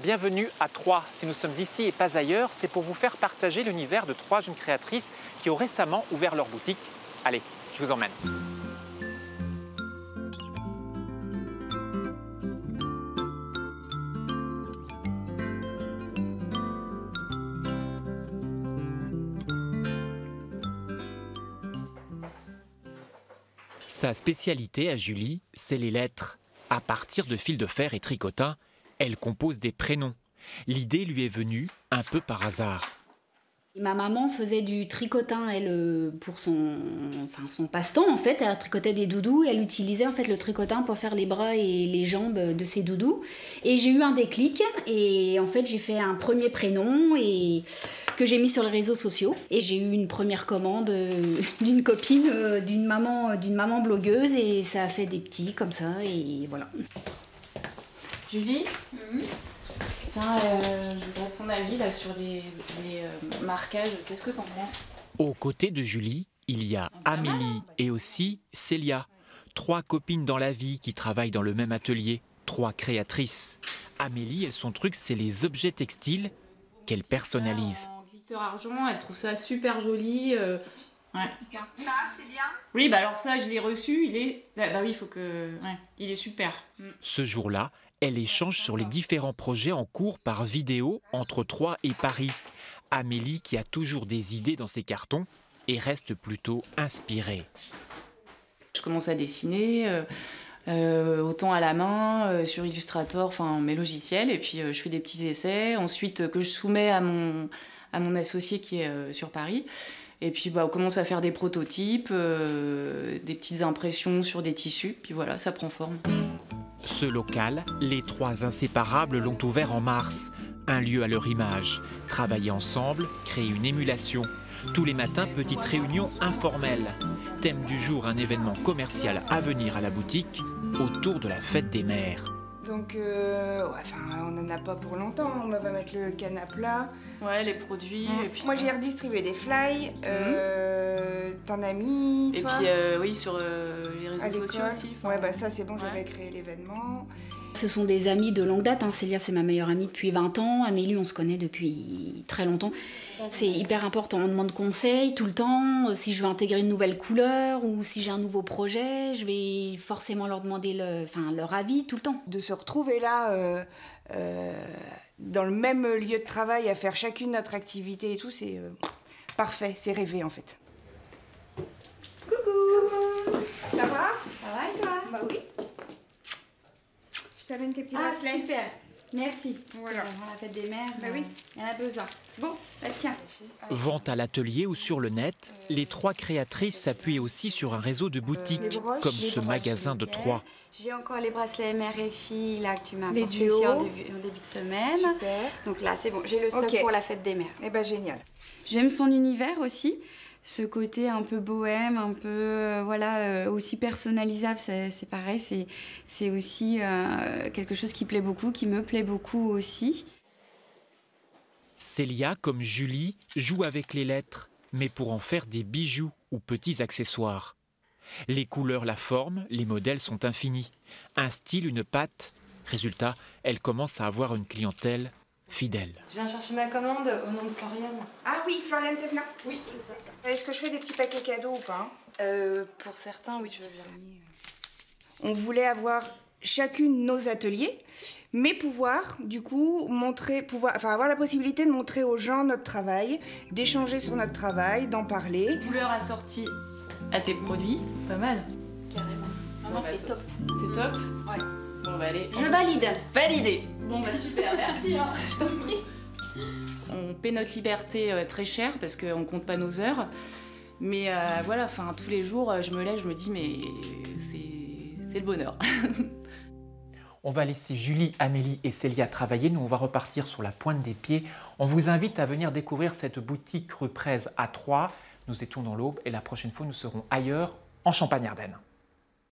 Bienvenue à Troyes. Si nous sommes ici et pas ailleurs, c'est pour vous faire partager l'univers de 3 jeunes créatrices qui ont récemment ouvert leur boutique. Allez, je vous emmène. Sa spécialité à Julie, c'est les lettres. À partir de fils de fer et tricotins, elle compose des prénoms. L'idée lui est venue un peu par hasard. Ma maman faisait du tricotin, pour son passe-temps en fait. Elle tricotait des doudous et elle utilisait en fait le tricotin pour faire les bras et les jambes de ses doudous. Et j'ai eu un déclic et en fait j'ai fait un premier prénom que j'ai mis sur les réseaux sociaux. Et j'ai eu une première commande d'une copine, d'une maman blogueuse et ça a fait des petits comme ça et voilà. Julie, tiens, je voudrais ton avis là, sur les marquages. Qu'est-ce que t'en penses? Aux côtés de Julie, il y a Amélie et aussi Célia. 3 copines dans la vie qui travaillent dans le même atelier. 3 créatrices. Amélie, son truc, c'est les objets textiles qu'elle personnalise. En glitter argent, elle trouve ça super joli. Ouais. Ça, c'est bien. Oui, bah alors ça, je l'ai reçu. Il est. Bah oui, il faut que. Ouais, il est super. Ce jour-là, elle échange sur les différents projets en cours par vidéo entre Troyes et Paris. Amélie, qui a toujours des idées dans ses cartons et reste plutôt inspirée. Je commence à dessiner, autant à la main, sur Illustrator, enfin mes logiciels, et puis je fais des petits essais, ensuite que je soumets à mon associé qui est sur Paris. Et puis on commence à faire des prototypes, des petites impressions sur des tissus, puis voilà, ça prend forme. Ce local, les 3 inséparables l'ont ouvert en mars. Un lieu à leur image. Travailler ensemble, créer une émulation. Tous les matins, petite réunion informelle. Thème du jour, un événement commercial à venir à la boutique autour de la fête des mères. Donc, on n'en a pas pour longtemps. On va mettre le canapé là. Ouais, les produits. Et puis, moi, j'ai redistribué des fly. T'en as mis, toi? Et puis, oui, sur les réseaux sociaux aussi. Ouais, ça, c'est bon, j'avais créé l'événement. Ce sont des amis de longue date. Célia, c'est ma meilleure amie depuis 20 ans. Amélie, on se connaît depuis très longtemps. C'est hyper important. On demande conseil tout le temps. Si je veux intégrer une nouvelle couleur ou si j'ai un nouveau projet, je vais forcément leur demander leur avis tout le temps. De se retrouver là, dans le même lieu de travail, à faire chacune notre activité et tout, c'est parfait. C'est rêvé, en fait. Coucou. Ça va? Ça va et toi? Bah oui. Je t'amène tes petits bracelets. Ah super, merci. Voilà. Avant la fête des mères, bah oui. Il y en a besoin. Bon, tiens. Vente à l'atelier ou sur le net, les 3 créatrices s'appuient aussi sur un réseau de boutiques, comme ce magasin de Troyes. J'ai encore les bracelets mère et fille là, que tu m'as les apportés aussi en début de semaine. Super. Donc là, c'est bon, j'ai le stock pour la fête des mères. Eh ben génial. J'aime son univers aussi. Ce côté un peu bohème, un peu aussi personnalisable, c'est pareil, c'est aussi quelque chose qui plaît beaucoup, qui me plaît beaucoup aussi. Célia, comme Julie, joue avec les lettres, mais pour en faire des bijoux ou petits accessoires. Les couleurs, la forme, les modèles sont infinis. Un style, une patte. Résultat, elle commence à avoir une clientèle fidèle. Je viens chercher ma commande au nom de Floriane. Ah oui, Floriane Thévenin. Oui, c'est ça. Est-ce que je fais des petits paquets cadeaux ou pas? Pour certains, oui, je veux bien. On voulait avoir chacune nos ateliers, mais pouvoir, du coup, avoir la possibilité de montrer aux gens notre travail, d'échanger sur notre travail, d'en parler. Couleur assortie à tes produits, pas mal. Carrément. Non, c'est top. C'est top? Ouais. Bon, bah allez. Je valide. Validé. Bon, bah super, merci. Je t'en prie. On paie notre liberté très cher parce qu'on compte pas nos heures. Mais voilà, tous les jours, je me lève, je me dis, mais c'est le bonheur. On va laisser Julie, Amélie et Célia travailler. Nous, on va repartir sur la pointe des pieds. On vous invite à venir découvrir cette boutique rue Prèze à Troyes. Nous étions dans l'Aube et la prochaine fois, nous serons ailleurs, en Champagne-Ardenne.